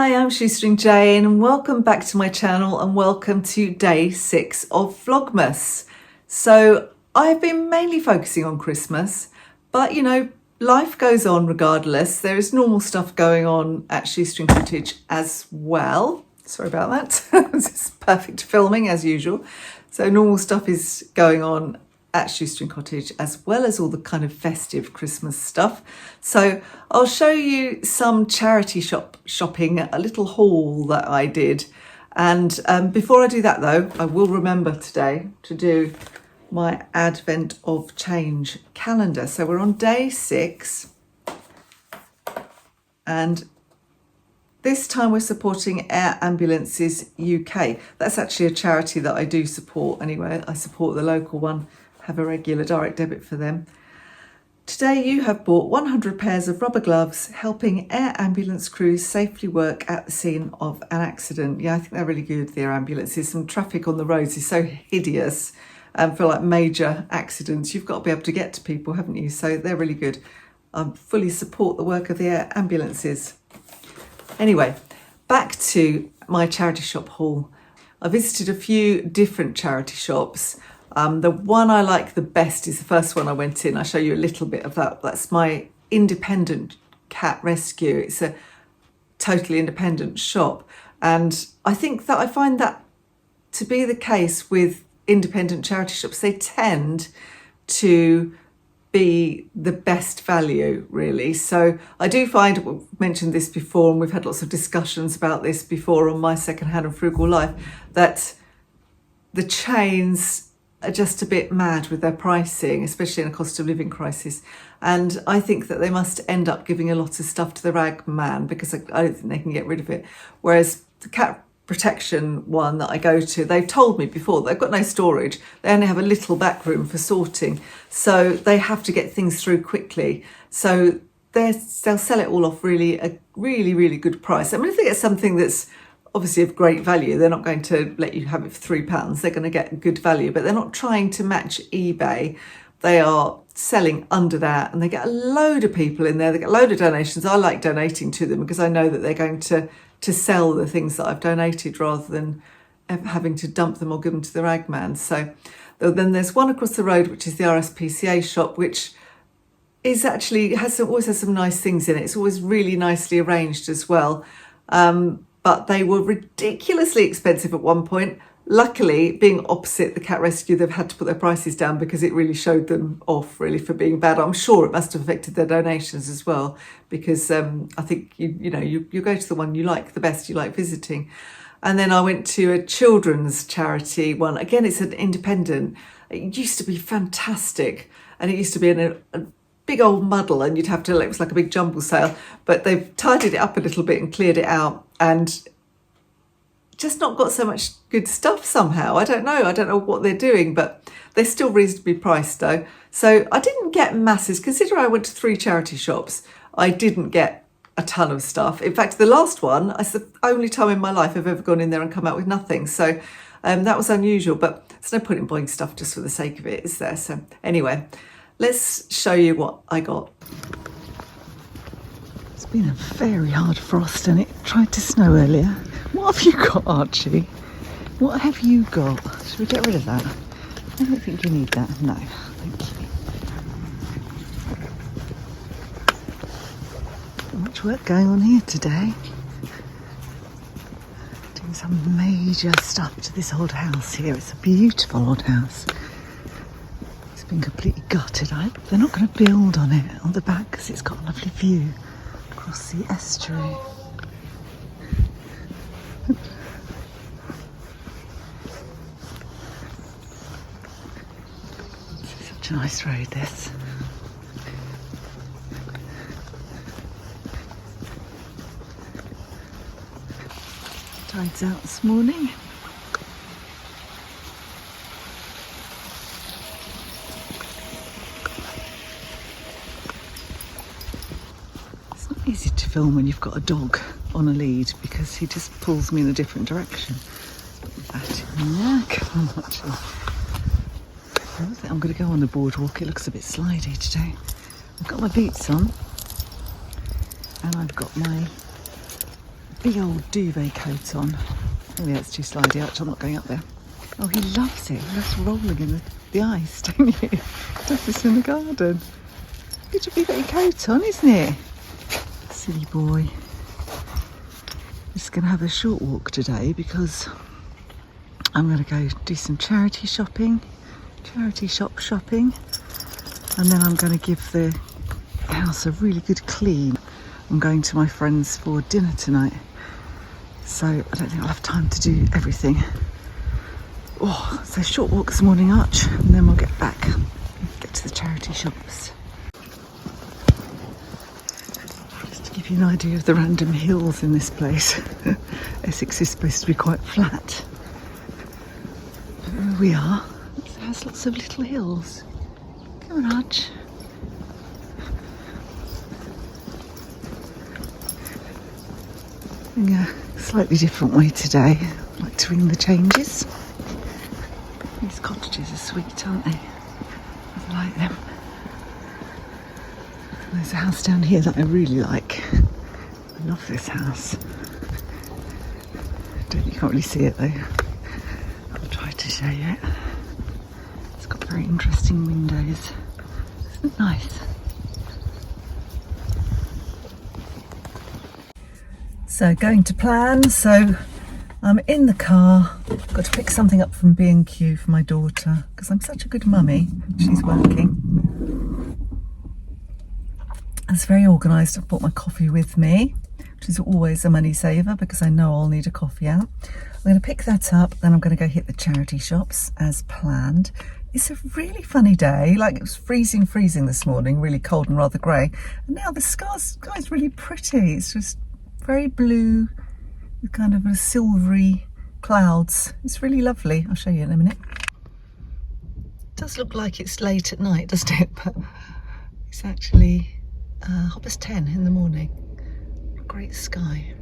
Hi, I'm Shoestring Jane and welcome back to my channel and welcome to day 6 of Vlogmas. So I've been mainly focusing on Christmas, but you know, life goes on regardless. There is normal stuff going on at Shoestring Cottage as well. Sorry about that. This is perfect filming as usual. So normal stuff is going on at Shoestring Cottage as well as all the kind of festive Christmas stuff. So I'll show you some charity shopping, a little haul that I did. And before I do that though, I will remember today to do my Advent of Change calendar. So we're on day 6 and this time we're supporting Air Ambulances UK. That's actually a charity that I do support anyway. I support the local one, have a regular direct debit for them. Today you have bought 100 pairs of rubber gloves, helping air ambulance crews safely work at the scene of an accident. Yeah, I think they're really good, the air ambulances. Some traffic on the roads is so hideous for like major accidents. You've got to be able to get to people, haven't you? So they're really good. I fully support the work of the air ambulances. Anyway, back to my charity shop haul. I visited a few different charity shops. The one I like the best is the first one I went in. I'll show you a little bit of that. That's my independent cat rescue. It's a totally independent shop. And I think that I find that to be the case with independent charity shops. They tend to be the best value, really. So I do find, we've mentioned this before and we've had lots of discussions about this before on my secondhand and frugal life, that the chains are just a bit mad with their pricing, especially in a cost of living crisis. And I think that they must end up giving a lot of stuff to the rag man because I don't think they can get rid of it. Whereas the cat protection one that I go to, they've told me before they've got no storage. They only have a little back room for sorting. So they have to get things through quickly. So they'll sell it all off really a really good price. I mean, if they get something that's obviously of great value, they're not going to let you have it for £3. They're going to get good value, but they're not trying to match eBay. They are selling under that and they get a load of people in there. They get a load of donations. I like donating to them because I know that they're going to sell the things that I've donated rather than having to dump them or give them to the rag man. So then there's one across the road, which is the RSPCA shop, which is actually always has some nice things in it. It's always really nicely arranged as well. But they were ridiculously expensive at one point. Luckily, being opposite the cat rescue, they've had to put their prices down because it really showed them off really for being bad. I'm sure it must have affected their donations as well, because I think you go to the one you like the best, you like visiting. And then I went to a children's charity one. Again, it's an independent. It used to be fantastic, and it used to be in a big old muddle, and you'd have to, it was like a big jumble sale, but they've tidied it up a little bit and cleared it out and just not got so much good stuff somehow. I don't know what they're doing, but they're still reasonably priced though. So I didn't get masses. Considering I went to 3 charity shops, I didn't get a ton of stuff. In fact, the last one, it's the only time in my life I've ever gone in there and come out with nothing. So that was unusual, but there's no point in buying stuff just for the sake of it, is there? So anyway, let's show you what I got. It's been a very hard frost and it tried to snow earlier. What have you got, Archie? What have you got? Should we get rid of that? I don't think you need that. No, thank you. Not much work going on here today. Doing some major stuff to this old house here. It's a beautiful old house. It's been completely gutted. They're not going to build on it on the back because it's got a lovely view across the estuary. Such a nice road, this. Tide's out this morning. It's not easy to film when you've got a dog on a lead because he just pulls me in a different direction. Come on, Archie. I think I'm going to go on the boardwalk. It looks a bit slidey today. I've got my boots on and I've got my big old duvet coat on. Oh yeah, it's too slidey, actually I'm not going up there. Oh, he loves it. He loves rolling in the ice, don't you? He does this in the garden. Good to be got your coat on, isn't it? Silly boy. Just going to have a short walk today because I'm going to go do some charity shop shopping, and then I'm going to give the house a really good clean. I'm going to my friends for dinner tonight, so I don't think I'll have time to do everything. Oh, so short walk this morning, Arch, and then we'll get back and get to the charity shops. Just to give you an idea of the random hills in this place. Essex is supposed to be quite flat. But where we are, it has lots of little hills. Come on, Arch. In a slightly different way today. I like to ring the changes. These cottages are sweet, aren't they? I like them. And there's a house down here that I really like. I love this house. You can't really see it though. I'll try to show you it. It's got very interesting windows. Isn't it nice? So going to plan, so I'm in the car, got to pick something up from B&Q for my daughter because I'm such a good mummy, she's working. It's very organised. I've brought my coffee with me, which is always a money saver because I know I'll need a coffee out. I'm going to pick that up, then I'm going to go hit the charity shops as planned. It's a really funny day, like it was freezing this morning, really cold and rather grey, and now the sky's really pretty. It's just very blue with kind of a silvery clouds. It's really lovely. I'll show you in a minute. It does look like it's late at night, doesn't it? But it's actually 10:30 in the morning. Great sky.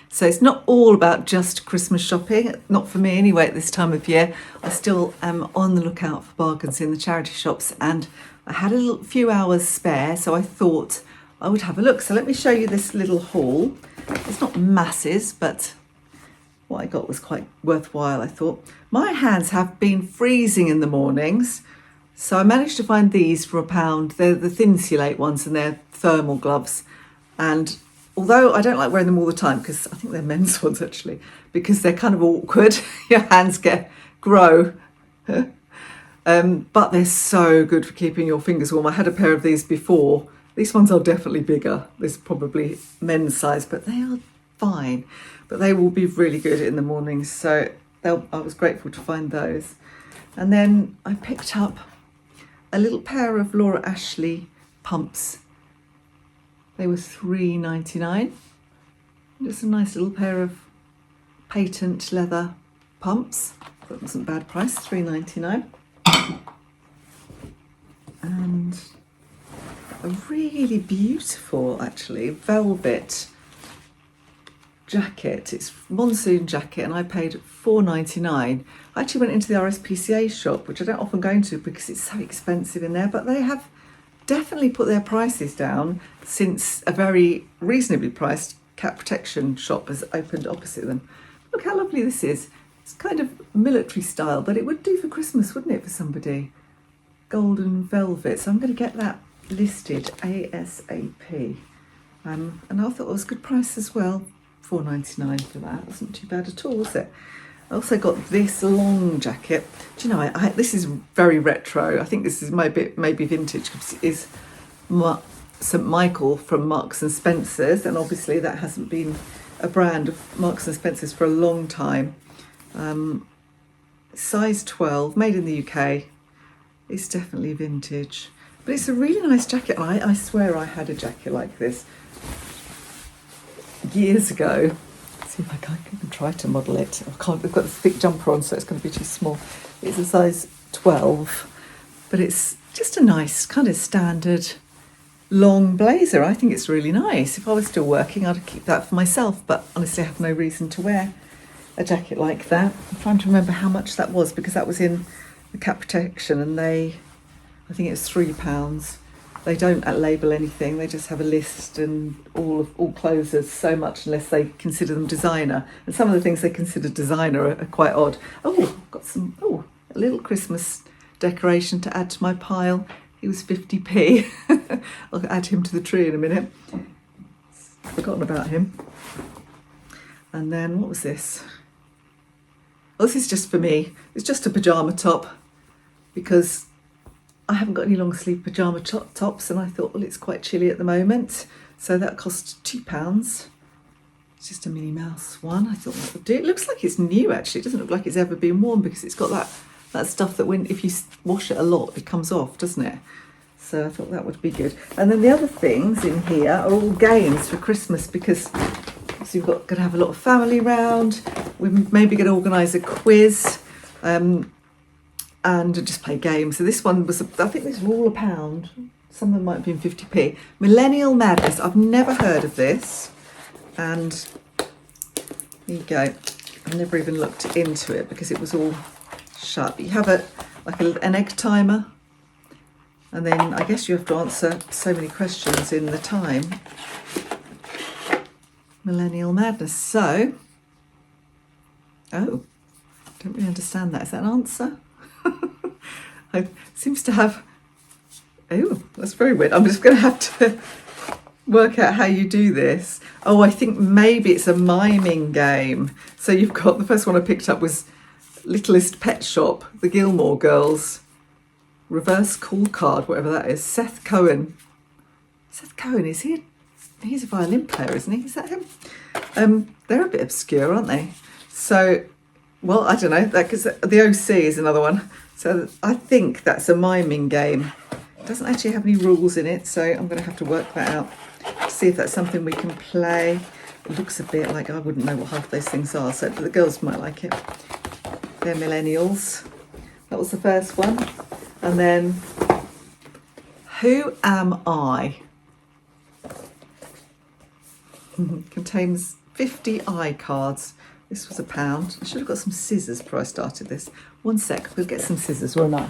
So it's not all about just Christmas shopping, not for me anyway at this time of year. I still am on the lookout for bargains in the charity shops, and I had a few hours spare, so I thought I would have a look. So let me show you this little haul. It's not masses, but what I got was quite worthwhile, I thought. My hands have been freezing in the mornings, so I managed to find these for £1. They're the Thinsulate ones and they're thermal gloves. And although I don't like wearing them all the time, because I think they're men's ones actually, because they're kind of awkward, your hands grow. But they're so good for keeping your fingers warm. I had a pair of these before. These ones are definitely bigger. This is probably men's size, but they are fine. But they will be really good in the mornings. So I was grateful to find those. And then I picked up a little pair of Laura Ashley pumps. They were $3.99. Just a nice little pair of patent leather pumps. That wasn't a bad price, $3.99. And a really beautiful, actually, velvet jacket. It's monsoon jacket, and I paid $4.99. I actually went into the RSPCA shop, which I don't often go into because it's so expensive in there, but they have definitely put their prices down since a very reasonably priced cat protection shop has opened opposite them. Look how lovely this is. It's kind of military style, but it would do for Christmas, wouldn't it, for somebody? Golden velvet. So I'm going to get that listed ASAP. And I thought it was a good price as well. $4.99 for that. Wasn't too bad at all, was it? I also got this long jacket. Do you know, this is very retro. I think this is maybe vintage because it is St Michael from Marks and Spencer's, and obviously that hasn't been a brand of Marks and Spencer's for a long time. Size 12, made in the UK. It's definitely vintage, but it's a really nice jacket. I swear I had a jacket like this years ago. See if I can try to model it. I can't. I've got this thick jumper on, so it's going to be too small. It's a size 12, but it's just a nice kind of standard long blazer. I think it's really nice. If I was still working, I'd keep that for myself, but honestly I have no reason to wear a jacket like that. I'm trying to remember how much that was, because that was in the cap protection, and I think it was £3. They don't label anything, they just have a list, and all clothes are so much unless they consider them designer, and some of the things they consider designer are quite odd. Oh, I've got a little Christmas decoration to add to my pile. He was 50p. I'll add him to the tree in a minute. Forgotten about him. And then what was this? Well, this is just for me. It's just a pyjama top, because I haven't got any long sleeve pyjama tops, and I thought, well, it's quite chilly at the moment, so that cost £2. It's just a Minnie Mouse one. I thought that would do. It looks like it's new, actually. It doesn't look like it's ever been worn, because it's got that stuff that if you wash it a lot, it comes off, doesn't it? So I thought that would be good. And then the other things in here are all games for Christmas, because so you've going to have a lot of family round. We're maybe going to organise a quiz. And just play games. So this one was, I think these were all £1. Some of them might have been 50p. Millennial Madness. I've never heard of this. And there you go. I never even looked into it because it was all shut. But you have an egg timer. And then I guess you have to answer so many questions in the time. Millennial Madness. So, don't really understand that. Is that an answer? It seems to have, that's very weird. I'm just going to have to work out how you do this. Oh, I think maybe it's a miming game. So you've got, the first one I picked up was Littlest Pet Shop, the Gilmore Girls, reverse call card, whatever that is. Seth Cohen, is he? He's a violin player, isn't he? Is that him? They're a bit obscure, aren't they? So, well, I don't know, because the OC is another one. So I think that's a miming game. It doesn't actually have any rules in it, so I'm going to have to work that out. See if that's something we can play. It looks a bit like I wouldn't know what half those things are, so the girls might like it. They're millennials. That was the first one. And then, Who Am I? Contains 50 iCards. This was £1. I should have got some scissors before I started this. One sec, we'll get some scissors, won't I?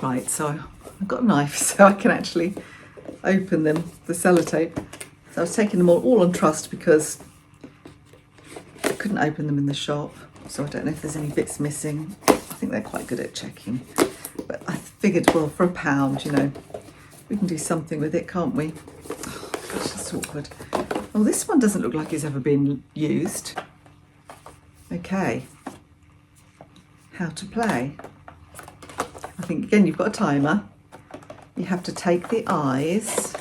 Right, so I've got a knife so I can actually open them, the sellotape. So I was taking them all on trust because I couldn't open them in the shop. So I don't know if there's any bits missing. I think they're quite good at checking. But I figured, well, for £1, we can do something with it, can't we? Oh, gosh, that's awkward. Oh, this one doesn't look like it's ever been used. Okay. How to play. I think, again, you've got a timer. You have to take the eyes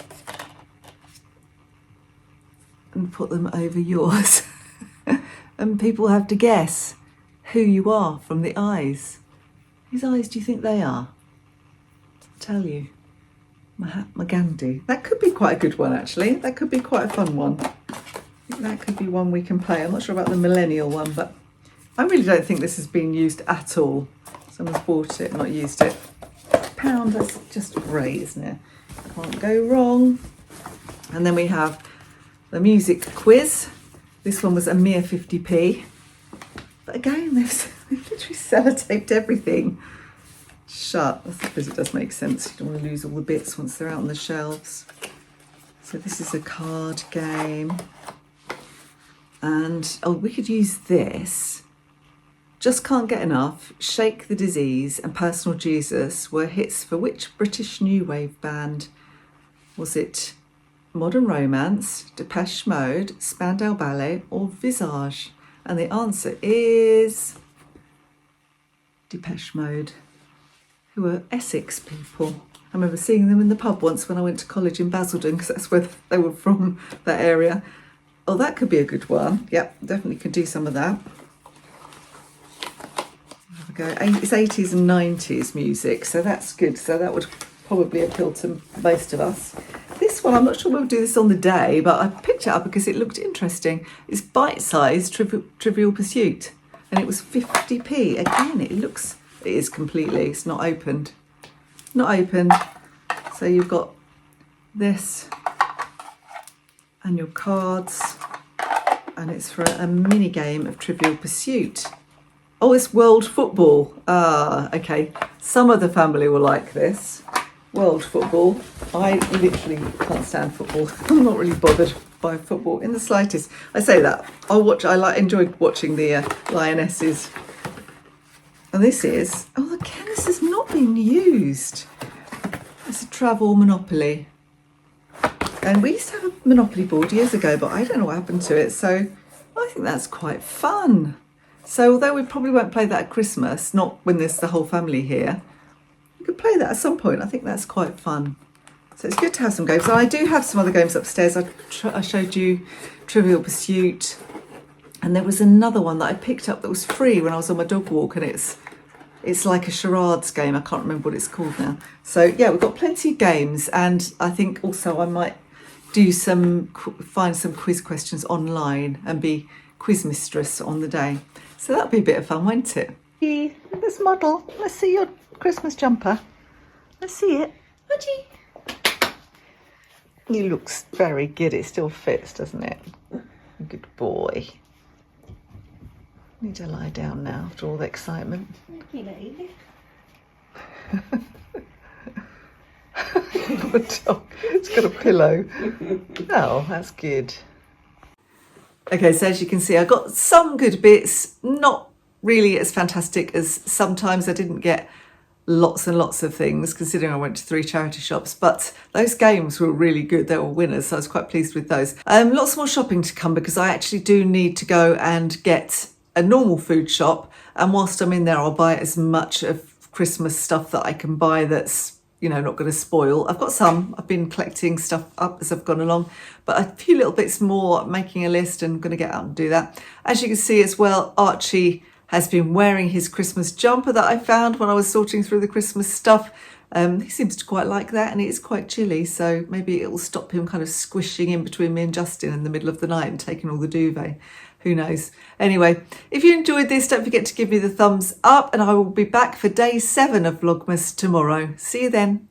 and put them over yours. And people have to guess who you are from the eyes. Whose eyes do you think they are? I'll tell you. Mahatma Gandhi. That could be quite a good one, actually. That could be quite a fun one. I think that could be one we can play. I'm not sure about the millennial one, but I really don't think this has been used at all. Someone's bought it, not used it. £1, that's just great, isn't it? Can't go wrong. And then we have the music quiz. This one was a mere 50p. But again, they've literally sellotaped everything shut. I suppose it does make sense. You don't want to lose all the bits once they're out on the shelves. So this is a card game. And, we could use this. Just Can't Get Enough, Shake the Disease and Personal Jesus were hits for which British new wave band? Was it Modern Romance, Depeche Mode, Spandau Ballet or Visage? And the answer is Depeche Mode, who are Essex people. I remember seeing them in the pub once when I went to college in Basildon, because that's where they were from, that area. Oh, that could be a good one. Yep, definitely could do some of that. There we go. It's 80s and 90s music, so that's good. So that would probably appeal to most of us. This this one, I'm not sure we'll do this on the day, but I picked it up because it looked interesting. It's bite-sized Trivial Pursuit, and it was 50p. Again, it is completely, it's not opened. Not opened. So you've got this and your cards, and it's for a mini game of Trivial Pursuit. Oh, it's World Football. Ah, okay. Some of the family will like this. World Football. I literally can't stand football. I'm not really bothered by football in the slightest. I say that. Enjoyed watching the Lionesses. And this is, oh, again, this has not been used. It's a travel Monopoly. And we used to have a Monopoly board years ago, but I don't know what happened to it. So I think that's quite fun. So although we probably won't play that at Christmas, not when there's the whole family here, we could play that at some point. I think that's quite fun. So it's good to have some games. And I do have some other games upstairs. I showed you Trivial Pursuit. And there was another one that I picked up that was free when I was on my dog walk. And it's like a charades game. I can't remember what it's called now. So yeah, we've got plenty of games. And I think also I might find some quiz questions online and be quiz mistress on the day. So that'll be a bit of fun, won't it? This model, let's see your Christmas jumper. Let's see it. Would you? He looks very good. It still fits, doesn't it? Good boy. Need to lie down now after all the excitement. Good lady. Good dog. It's got a pillow. Oh, that's good. Okay, so as you can see, I got some good bits, not really as fantastic as sometimes. I didn't get lots and lots of things, considering I went to 3 charity shops, but those games were really good. They were winners, so I was quite pleased with those. Lots more shopping to come because I actually do need to go and get a normal food shop, and whilst I'm in there, I'll buy as much of Christmas stuff that I can buy that's, you know, not going to spoil. I've got some. I've been collecting stuff up as I've gone along, but a few little bits more, making a list, and going to get out and do that. As you can see as well, Archie has been wearing his Christmas jumper that I found when I was sorting through the Christmas stuff. He seems to quite like that, and it is quite chilly, so maybe it will stop him kind of squishing in between me and Justin in the middle of the night and taking all the duvet. Who knows? Anyway, if you enjoyed this, don't forget to give me the thumbs up, and I will be back for day 7 of Vlogmas tomorrow. See you then.